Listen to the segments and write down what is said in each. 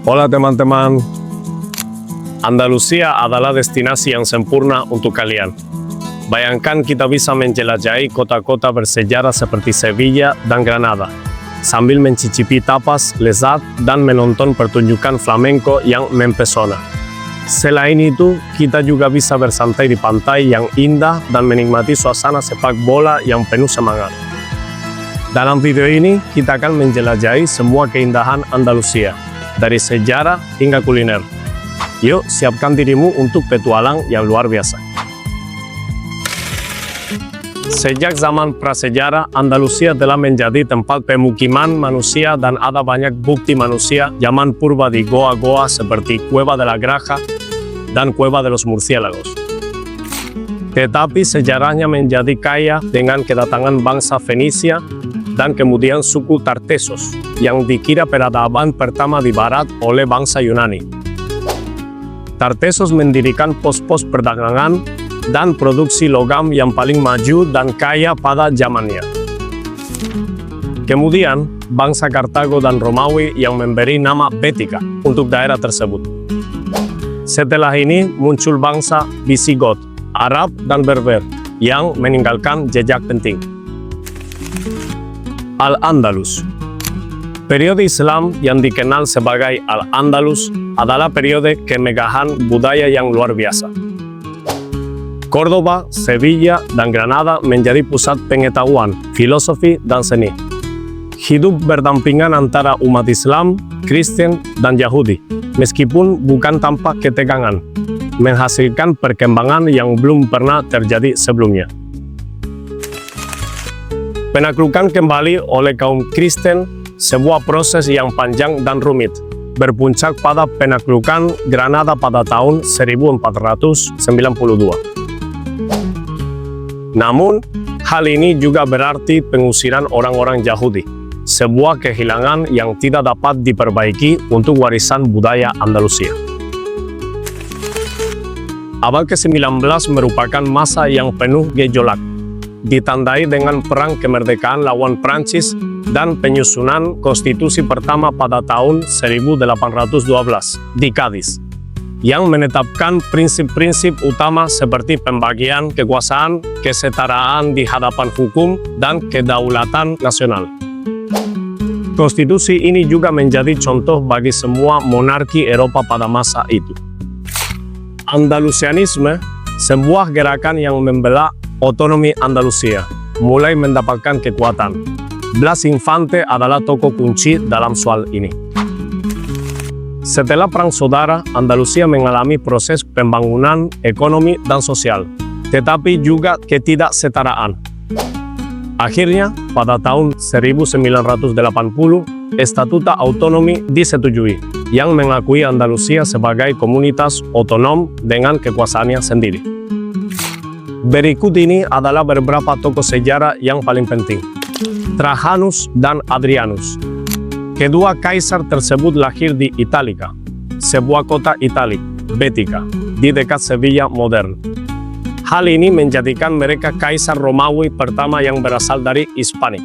Hola teman-teman, Andalusia adalah destinasi yang sempurna untuk kalian. Bayangkan kita bisa menjelajahi kota-kota bersejarah seperti Sevilla dan Granada, sambil mencicipi tapas lezat dan menonton pertunjukan flamenco yang mempesona. Selain itu, kita juga bisa bersantai di pantai yang indah dan menikmati suasana sepak bola yang penuh semangat. Dalam video ini, kita akan menjelajahi semua keindahan Andalusia, dari sejarah hingga kuliner. Yuk, siapkan dirimu untuk petualang yang luar biasa. Sejak zaman prasejarah, Andalusia telah menjadi tempat pemukiman manusia dan ada banyak bukti manusia zaman purba di goa-goa seperti Cueva de la Graja dan Cueva de los Murciélagos. Tetapi sejarahnya menjadi kaya dengan kedatangan bangsa Fenisia dan kemudian suku Tartesos yang dikira peradaban pertama di barat oleh bangsa Yunani. Tartesos mendirikan pos-pos perdagangan dan produksi logam yang paling maju dan kaya pada zamannya. Kemudian, bangsa Kartago dan Romawi yang memberi nama Bética untuk daerah tersebut. Setelah ini muncul bangsa Visigot, Arab dan Berber yang meninggalkan jejak penting. Al-Andalus. Periode Islam yang dikenal sebagai Al-Andalus adalah periode kemegahan budaya yang luar biasa. Córdoba, Sevilla, dan Granada menjadi pusat pengetahuan, filosofi, dan seni. Hidup berdampingan antara umat Islam, Kristen, dan Yahudi, meskipun bukan tanpa ketegangan, menghasilkan perkembangan yang belum pernah terjadi sebelumnya. Penaklukan kembali oleh kaum Kristen, sebuah proses yang panjang dan rumit, berpuncak pada penaklukan Granada pada tahun 1492. Namun, hal ini juga berarti pengusiran orang-orang Yahudi, sebuah kehilangan yang tidak dapat diperbaiki untuk warisan budaya Andalusia. Abad ke-19 merupakan masa yang penuh gejolak, ditandai dengan perang kemerdekaan lawan Prancis dan penyusunan konstitusi pertama pada tahun 1812 di Cádiz, yang menetapkan prinsip-prinsip utama seperti pembagian kekuasaan, kesetaraan di hadapan hukum, dan kedaulatan nasional. Konstitusi ini juga menjadi contoh bagi semua monarki Eropa pada masa itu. Andalusianisme, sebuah gerakan yang membela otonomi Andalusia, mulai mendapatkan kekuatan. Blas Infante adalah tokoh kunci dalam soal ini. Setelah Perang Saudara, Andalusia mengalami proses pembangunan ekonomi dan sosial, tetapi juga ketidaksetaraan. Akhirnya, pada tahun 1980, Estatuta Autonomi disetujui, yang mengakui Andalusia sebagai komunitas otonom dengan kekuasaannya sendiri. Berikut ini adalah beberapa tokoh sejarah yang paling penting. Trajanus dan Adrianus. Kedua kaisar tersebut lahir di Italica, sebuah kota Italik, Bética, di dekat Sevilla modern. Hal ini menjadikan mereka kaisar Romawi pertama yang berasal dari Hispanik.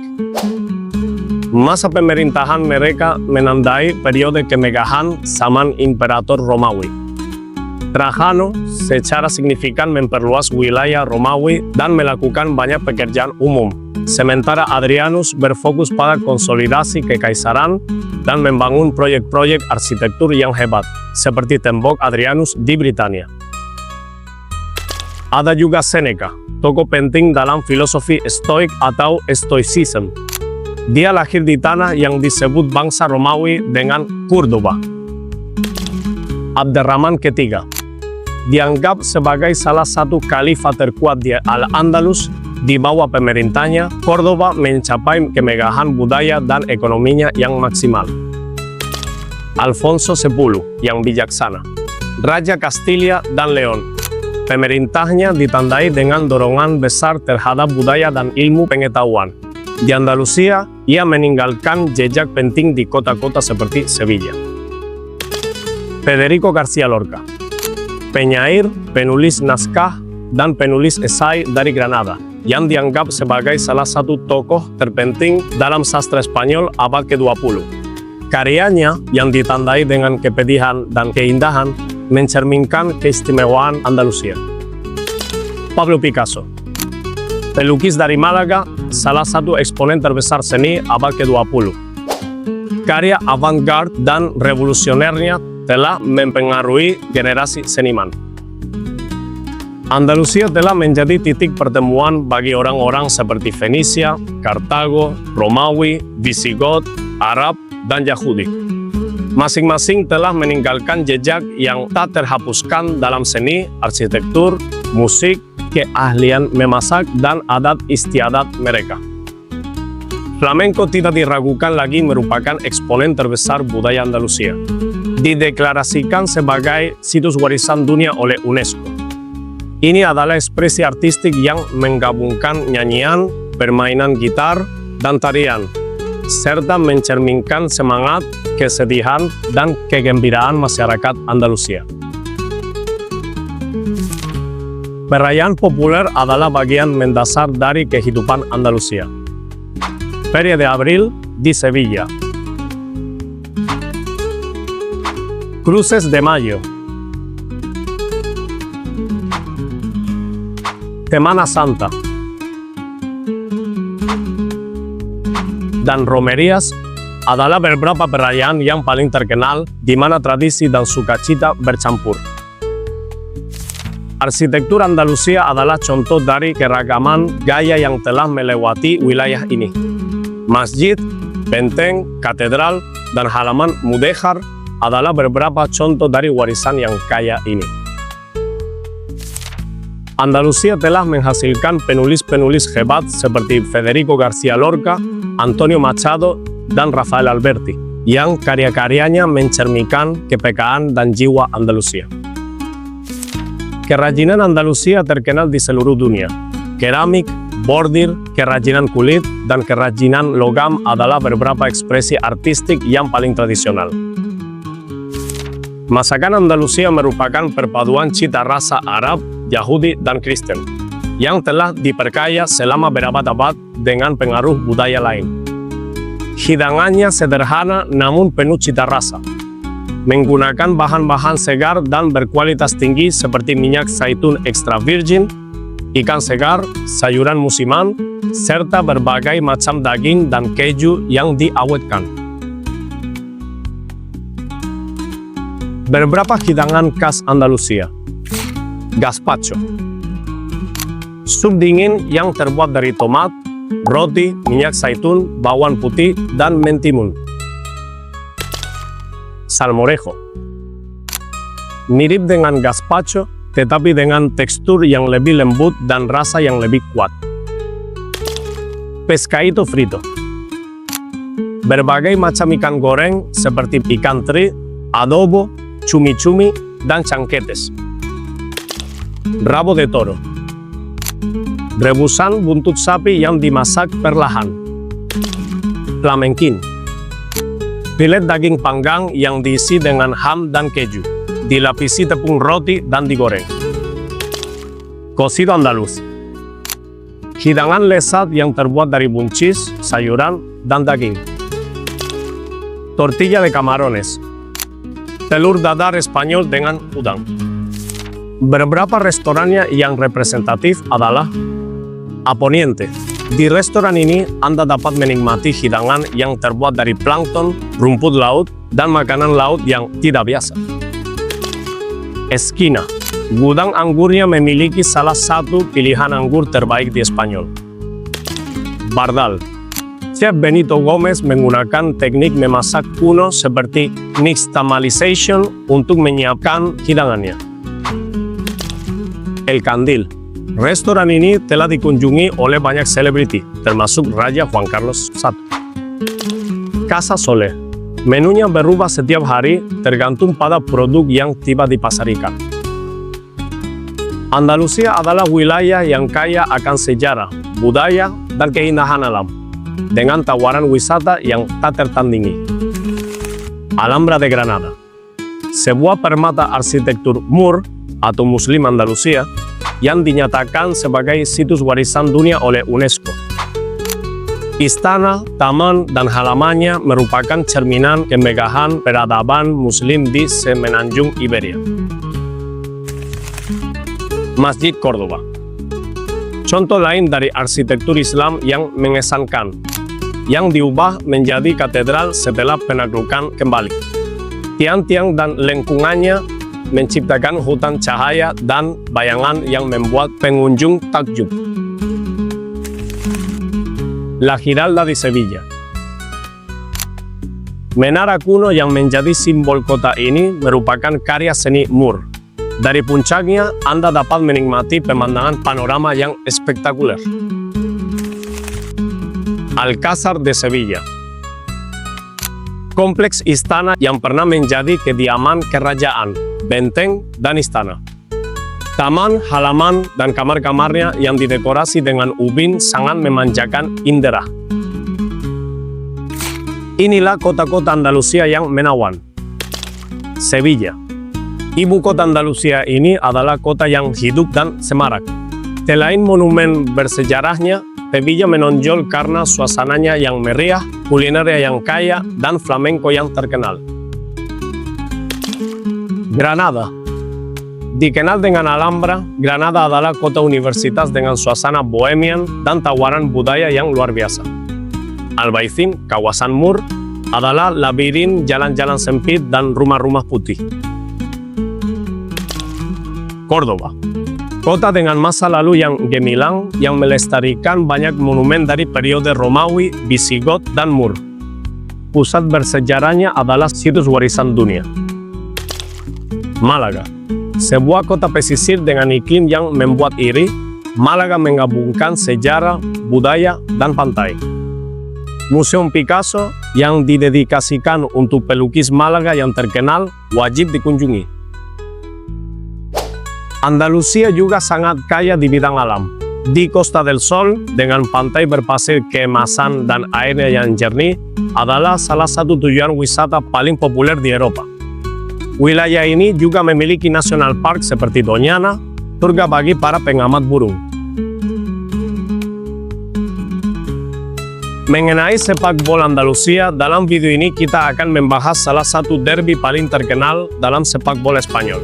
Masa pemerintahan mereka menandai periode kemegahan zaman Imperator Romawi. Trajano secara signifikan memperluas wilayah Romawi dan melakukan banyak pekerjaan umum, sementara Adrianus berfokus pada konsolidasi kekaisaran dan membangun proyek-proyek arsitektur yang hebat, seperti tembok Adrianus di Britania. Ada juga Seneca, tokoh penting dalam filosofi Stoik atau Stoicism. Dia lahir di tanah yang disebut bangsa Romawi dengan Córdoba. Abderrahman III dianggap sebagai salah satu khalifah terkuat di Al-Andalus. Di bawah pemerintahnya, Córdoba mencapai kemegahan budaya dan ekonominya yang maksimal. Alfonso X yang bijaksana, Raja Castilla dan León. Pemerintahnya ditandai dengan dorongan besar terhadap budaya dan ilmu pengetahuan. Di Andalusia, ia meninggalkan jejak penting di kota-kota seperti Sevilla. Federico García Lorca, penyair, penulis naskah, dan penulis esai dari Granada, yang dianggap sebagai salah satu tokoh terpenting dalam sastra Spanyol abad ke-20. Karyanya yang ditandai dengan kepedihan dan keindahan mencerminkan keistimewaan Andalusia. Pablo Picasso, pelukis dari Malaga, salah satu eksponen terbesar seni abad ke-20. Karya avant-garde dan revolusionernya telah mempengaruhi generasi seniman. Andalusia telah menjadi titik pertemuan bagi orang-orang seperti Fenisia, Kartago, Romawi, Visigot, Arab, dan Yahudi. Masing-masing telah meninggalkan jejak yang tak terhapuskan dalam seni, arsitektur, musik, keahlian memasak, dan adat istiadat mereka. Flamenco tidak diragukan lagi merupakan eksponen terbesar budaya Andalusia. Dideklarasikan sebagai situs warisan dunia oleh UNESCO. Ini adalah ekspresi artistik yang menggabungkan nyanyian, permainan gitar, dan tarian, serta mencerminkan semangat, kesedihan, dan kegembiraan masyarakat Andalusia. Perayaan populer adalah bagian mendasar dari kehidupan Andalusia. Feria de Abril di Sevilla. Cruces de Mayo. Semana Santa. Dan romerías adalah beberapa perayaan yang paling terkenal di mana tradisi dan sukacita bercampur. Arsitektur Andalusia adalah contoh dari keragaman gaya yang telah melewati wilayah ini. Masjid, benteng, katedral, dan halaman mudéjar adalah beberapa contoh dari warisan yang kaya ini. Andalusia telah menghasilkan penulis-penulis hebat seperti Federico García Lorca, Antonio Machado, dan Rafael Alberti, yang karya-karyanya mencerminkan kepekaan dan jiwa Andalusia. Kerajinan Andalusia terkenal di seluruh dunia. Keramik, bordir, kerajinan kulit, dan kerajinan logam adalah beberapa ekspresi artistik yang paling tradisional. Masakan Andalusia merupakan perpaduan cita rasa Arab, Yahudi, dan Kristen, yang telah diperkaya selama berabad-abad dengan pengaruh budaya lain. Hidangannya sederhana namun penuh cita rasa, menggunakan bahan-bahan segar dan berkualitas tinggi seperti minyak zaitun extra virgin, ikan segar, sayuran musiman, serta berbagai macam daging dan keju yang diawetkan. Beberapa hidangan khas Andalusia. Gazpacho. Sup dingin yang terbuat dari tomat, roti, minyak zaitun, bawang putih, dan mentimun. Salmorejo. Mirip dengan gazpacho, tetapi dengan tekstur yang lebih lembut dan rasa yang lebih kuat. Pescadito frito. Berbagai macam ikan goreng seperti ikan teri, adobo, cumi-cumi, dan chanquetes. Rabo de toro. Rebusan buntut sapi yang dimasak perlahan. Flamenquín. Filet daging panggang yang diisi dengan ham dan keju, dilapisi tepung roti dan digoreng. Cocido andaluz. Hidangan lezat yang terbuat dari buncis, sayuran, dan daging. Tortilla de camarones. Telur dadar Spanyol dengan udang. Beberapa restorannya yang representatif adalah A Poniente. Di restoran ini, Anda dapat menikmati hidangan yang terbuat dari plankton, rumput laut, dan makanan laut yang tidak biasa. Esquina. Gudang anggurnya memiliki salah satu pilihan anggur terbaik di Spanyol. Bardal. Chef Benito Gómez menggunakan teknik memasak kuno seperti nixtamalization untuk menyiapkan hidangannya. El Candil. Restoran ini telah dikunjungi oleh banyak selebriti, termasuk Raja Juan Carlos I. Casa Sole. Menunya berubah setiap hari, tergantung pada produk yang tiba dipasarkan. Andalusia adalah wilayah yang kaya akan sejarah, budaya, dan keindahan alam, dengan tawaran wisata yang tak tertandingi. Alhambra de Granada. Sebuah permata arsitektur Moor atau Muslim Andalusia yang dinyatakan sebagai situs warisan dunia oleh UNESCO. Istana, taman, dan halamannya merupakan cerminan kemegahan peradaban Muslim di Semenanjung Iberia. Masjid Córdoba. Contoh lain dari arsitektur Islam yang mengesankan, yang diubah menjadi katedral setelah penaklukan kembali. Tiang-tiang dan lengkungannya menciptakan hutan cahaya dan bayangan yang membuat pengunjung takjub. La Giralda di Sevilla. Menara kuno yang menjadi simbol kota ini merupakan karya seni Moore. Dari puncaknya, Anda dapat menikmati pemandangan panorama yang spektakuler. Alcázar de Sevilla. Kompleks istana yang pernah menjadi kediaman kerajaan, benteng, dan istana. Taman, halaman, dan kamar-kamarnya yang didekorasi dengan ubin sangat memanjakan indera. Inilah kota-kota Andalusia yang menawan. Sevilla. Ibu kota Andalusia ini adalah kota yang hidup dan semarak. Selain monumen bersejarahnya, Sevilla menonjol karena suasananya yang meriah, kulinernya yang kaya, dan flamenco yang terkenal. Granada. Dikenal dengan Alhambra, Granada adalah kota universitas dengan suasana bohemian dan tawaran budaya yang luar biasa. Albaicín, kawasan Moore, adalah labirin jalan-jalan sempit dan rumah-rumah putih. Córdoba. Kota dengan masa lalu yang gemilang, yang melestarikan banyak monumen dari periode Romawi, Visigot, dan Moore. Pusat bersejarahnya adalah situs warisan dunia. Málaga. Sebuah kota pesisir dengan iklim yang membuat iri, Málaga menggabungkan sejarah, budaya, dan pantai. Museum Picasso yang didedikasikan untuk pelukis Málaga yang terkenal wajib dikunjungi. Andalusia juga sangat kaya di bidang alam. Di Costa del Sol, dengan pantai berpasir keemasan dan airnya yang jernih, adalah salah satu tujuan wisata paling populer di Eropa. Wilayah ini juga memiliki national park seperti Doñana, surga bagi para pengamat burung. Mengenai sepak bola Andalusia, dalam video ini kita akan membahas salah satu derby paling terkenal dalam sepak bola Spanyol,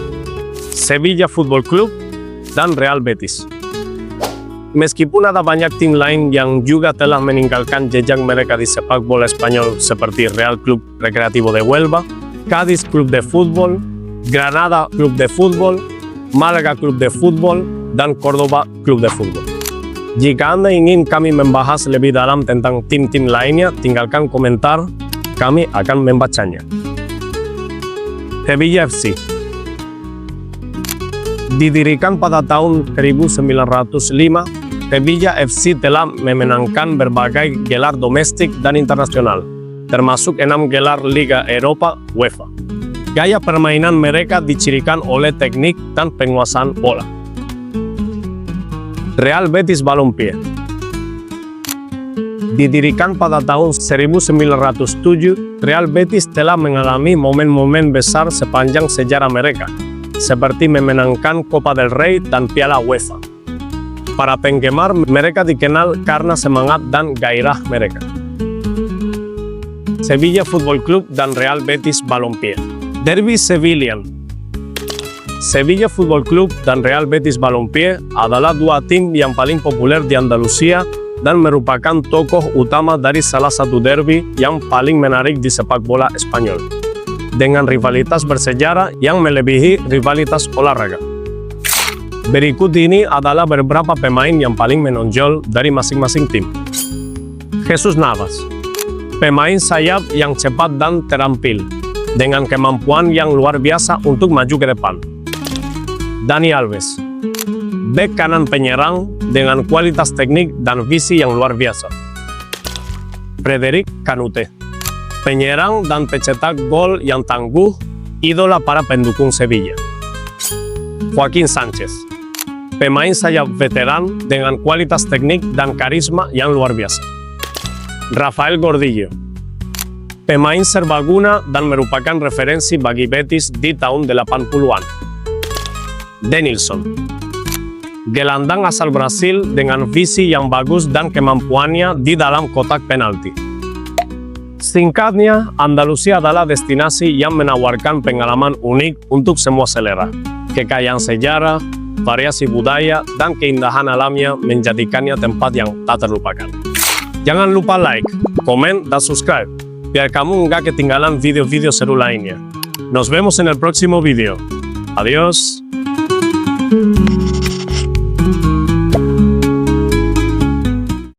Sevilla Football Club dan Real Betis. Meskipun ada banyak tim lain yang juga telah meninggalkan jejak mereka di sepak bola Spanyol seperti Real Club Recreativo de Huelva, Cádiz Club de Fútbol, Granada Club de Fútbol, Málaga Club de Fútbol, dan Córdoba Club de Fútbol. Jika Anda ingin kami membahas lebih dalam tentang tim-tim lainnya, tinggalkan komentar, kami akan membacanya. Sevilla FC. Didirikan pada tahun 1905, Sevilla FC telah memenangkan berbagai gelar domestik dan internasional, termasuk 6 gelar Liga Eropa UEFA. Gaya permainan mereka dicirikan oleh teknik dan penguasaan bola. Real Betis Balompié. Didirikan pada tahun 1907, Real Betis telah mengalami momen-momen besar sepanjang sejarah mereka, seperti memenangkan Copa del Rey dan Piala UEFA. Para penggemar mereka dikenal karena semangat dan gairah mereka. Sevilla Football Club dan Real Betis Balompié. Derby Sevillian. Sevilla Football Club dan Real Betis Balompié adalah dua tim yang paling populer di Andalusia dan merupakan tokoh utama dari salah satu derby yang paling menarik di sepak bola Spanyol, dengan rivalitas bersejarah yang melebihi rivalitas olahraga. Berikut ini adalah beberapa pemain yang paling menonjol dari masing-masing tim. Jesús Navas. Pemain sayap yang cepat dan terampil, dengan kemampuan yang luar biasa untuk maju ke depan. Dani Alves. Bek kanan penyerang dengan kualitas teknik dan visi yang luar biasa. Frédéric Kanouté. Penyerang dan pencetak gol yang tangguh, idola para pendukung Sevilla. Joaquín Sánchez. Pemain sayap veteran dengan kualitas teknik dan karisma yang luar biasa. Rafael Gordillo. Pemain serbaguna dan merupakan referensi bagi Betis di tahun 80-an. Denilson. gelandang asal Brasil dengan visi yang bagus dan kemampuannya di dalam kotak penalti. Singkatnya, Andalusia adalah destinasi yang menawarkan pengalaman unik untuk semua selera. Kekayaan sejarah, variasi budaya, dan keindahan alamnya menjadikannya tempat yang tak terlupakan. Jangan lupa like, komen, dan subscribe, biar kamu nggak ketinggalan video-video seru lainnya. Nos vemos en el próximo video. Adiós.